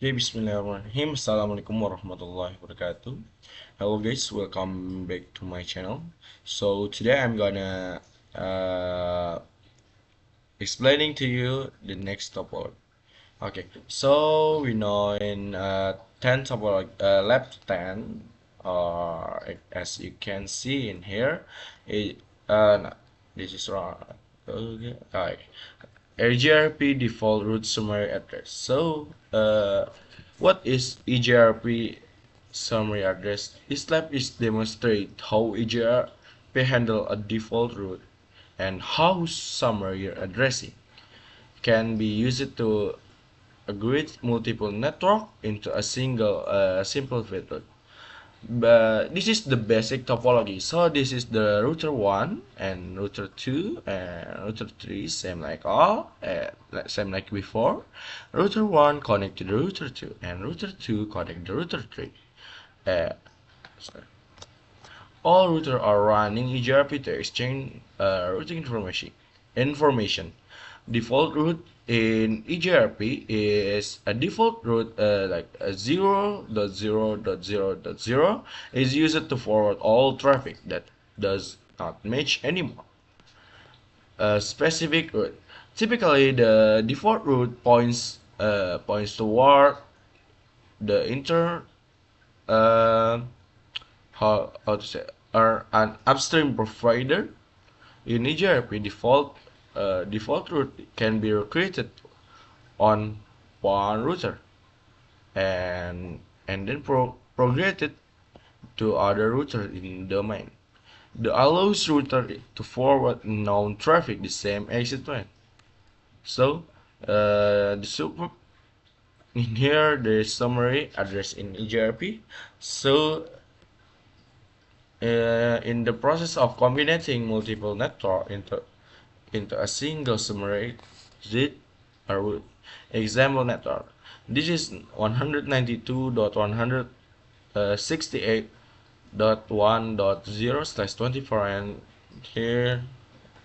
Okay, Bismillahirrahmanirrahim. Assalamualaikum warahmatullahi wabarakatuh. Hello guys, welcome back to my channel. So today I'm gonna explaining to you the next topology. Okay, so we know in 10 topology, lab 10, or as you can see in here, no, this is wrong. Okay, alright. EGRP default root summary address. So, what is EGRP summary address? This lab is demonstrate how EGRP handle a default root and how summary addressing can be used to aggregate multiple network into a single simplified root. But this is the basic topology. So this is the router 1 and router 2 and router 3, same like same like before. Router 1 connect to the router 2 and router 2 connect the router 3. Uh, so all routers are running eGRP to exchange routing information. Default route in eGRP is a default route like a 0.0.0.0 is used to forward all traffic that does not match anymore. A specific route. Typically, the default route points toward the uh, how to say or an upstream provider. In eGRP, default route can be created on one router and then propagated to other router in the domain. The allows router to forward known traffic the same exit point. So the super in here there is summary address in eGRP. So in the process of combining multiple network into a single summary zip or root. Example network. This is 192.168.1.0/24, and here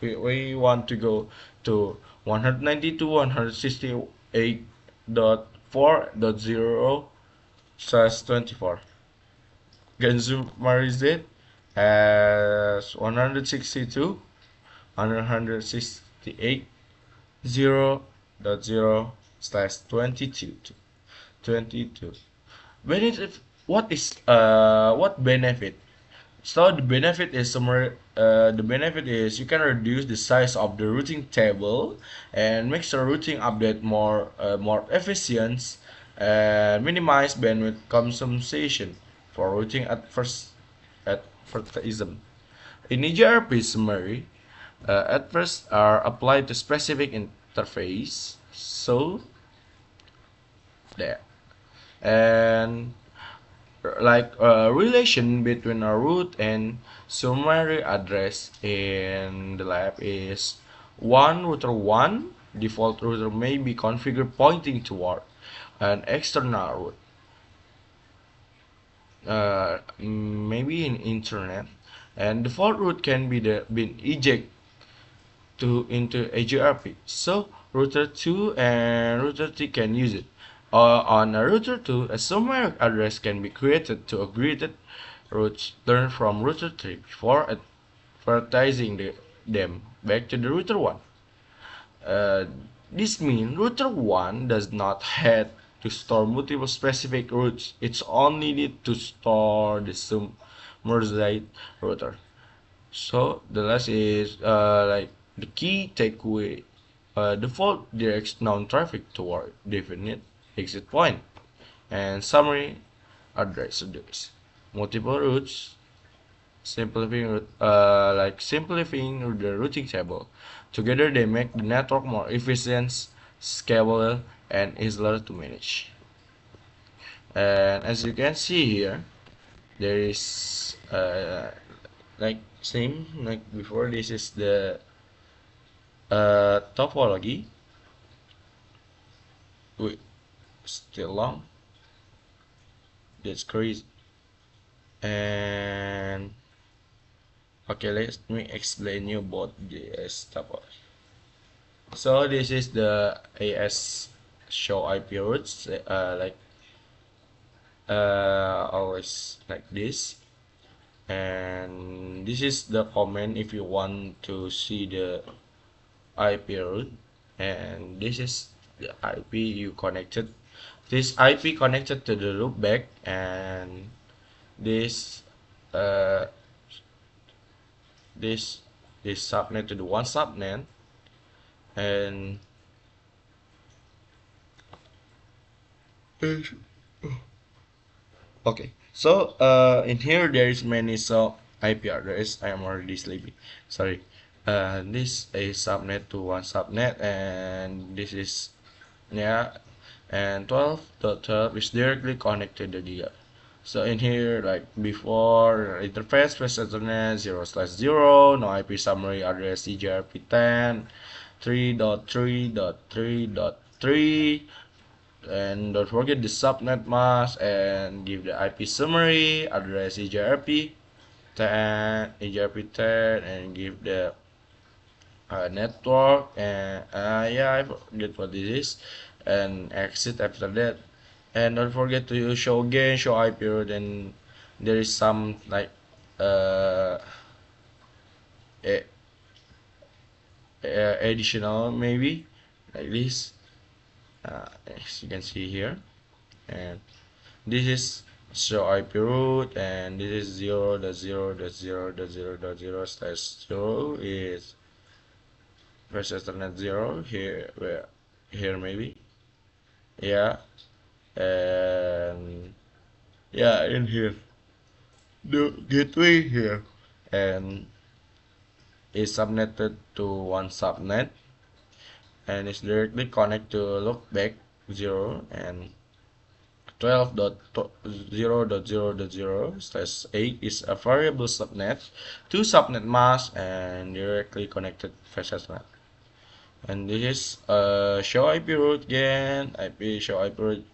we want to go to 192.168.4.0/24. Consumer it as 162 168 0.0/22. Benefit. What benefit? So the benefit is you can reduce the size of the routing table and make the routing update more efficient and minimize bandwidth consumption for routing advertism. In EGRP summary, at first are applied to specific interface. So there, and like a relation between a root and summary address in the lab is one router 1 default router may be configured pointing toward an external route, maybe in internet, and default route can be been ejected into EGRP. So router 2 and router 3 can use it. On a router 2, a summary address can be created to aggregate routes learned from router 3 before advertising them back to the router 1. Uh, this means router 1 does not have to store multiple specific routes. It's only need to store the submersed router. So the last is like the key takeaway. Default directs known traffic toward definite exit point, and summary address reduce multiple routes, simplifying the routing table. Together they make the network more efficient, scalable, and easier to manage. And as you can see here, there is like same like before. This is the topology. Wait, still long. That's crazy. And okay, let me explain you about this topology. So this is the AS show IP routes. Like always like this. And this is the command if you want to see the IP route. And this is the IP you connected. This IP connected to the loopback, and this uh, this this subnet to the one subnet. And okay, so in here there is many IP address. I am already sleepy. Sorry. This is subnet to one subnet, and this is, yeah, and 12.12 is directly connected to the. So in here, like before, interface first Ethernet 0/0, no IP summary address CGRP10 3.3.3.3, and don't forget the subnet mask, and give the IP summary address EJRP10 and give the network, and yeah, I forget what this is, and exit after that. And don't forget to show again, show IP route, and there is some like uh, a, additional maybe like this, as you can see here. And this is show IP route, and this is 0.0.0.0.0/0 is first Ethernet 0 here, where here maybe, yeah. And yeah, in here the gateway here, and is subnetted to one subnet, and is directly connected to loopback 0 and 12.0.0.0/8 is a variable subnet, two subnet masks, and directly connected fast net. And this is show IP route again, IP show IP route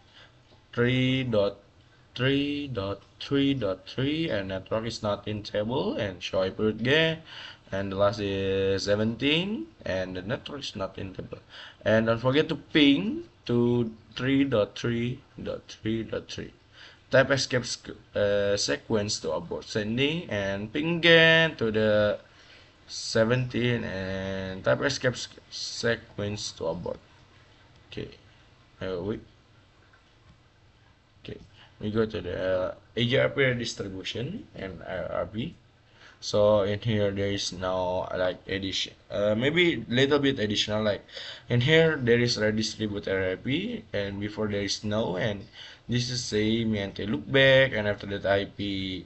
3.3.3.3, and network is not in table, and show IP route again, and the last is 17, and the network is not in table. And don't forget to ping to 3.3.3.3. Type escape sequence to abort sending, and ping again to the 17, and type escape sequence to abort. Okay, we okay, we go to the AJRP distribution and IRB. So in here there is now like addition, maybe little bit additional, like in here there is redistribute RIP, and before there is no, and this is same and look back, and after that IP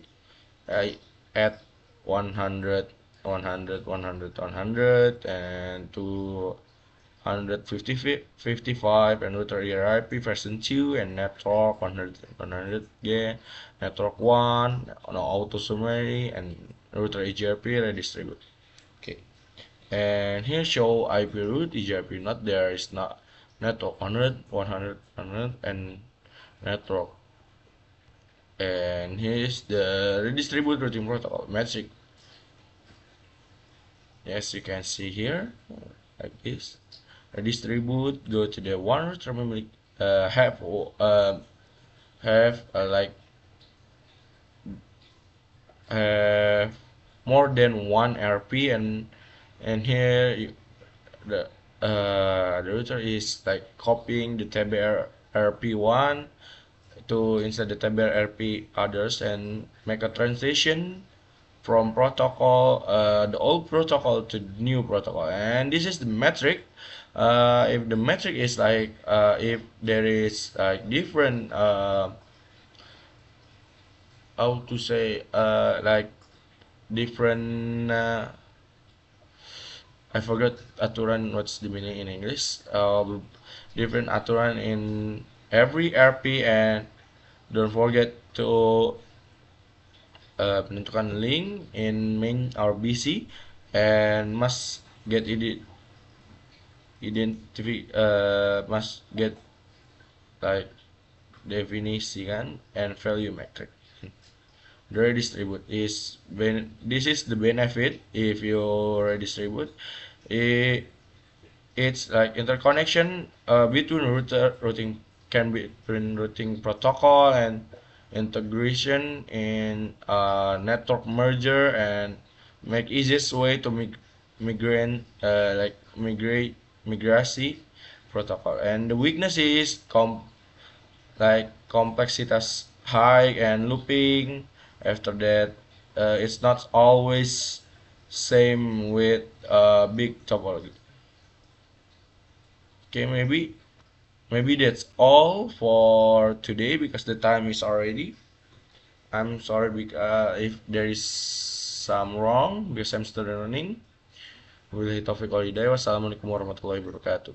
I add 100 100 100 100 and 255, and router RIP version 2, and network 100 100 again, network 1 no auto summary, and router EGRP redistribute. Okay, and here show IP route EGRP not there, is not network 100 100 100 and network. And here's the redistribute routing protocol metric. Yes, you can see here like this. Redistribute, go to the one router memory, have like have more than one RP, and here the router is like copying the TBR RP1 to inside the TBR RP others, and make a transition from protocol, the old protocol to the new protocol. And this is the metric. If the metric is like if there is like different how to say like different I forgot aturan, what's the meaning in English, different aturan in every RP, and don't forget to menentukan link in main RBC, and must get must get like definisi kan, and value metric. The redistribute is this is the benefit if you redistribute. It's like interconnection between routing can be between routing protocol, and integration in network merger and make easiest way to migrate migrate protocol. And the weakness is complexitas high and looping. After that, it's not always same with big topology. Okay, maybe that's all for today because the time is already. I'm sorry if there is some wrong because I'm still learning. Wabillahi taufiq wal hidayah. Wassalamualaikum warahmatullahi wabarakatuh.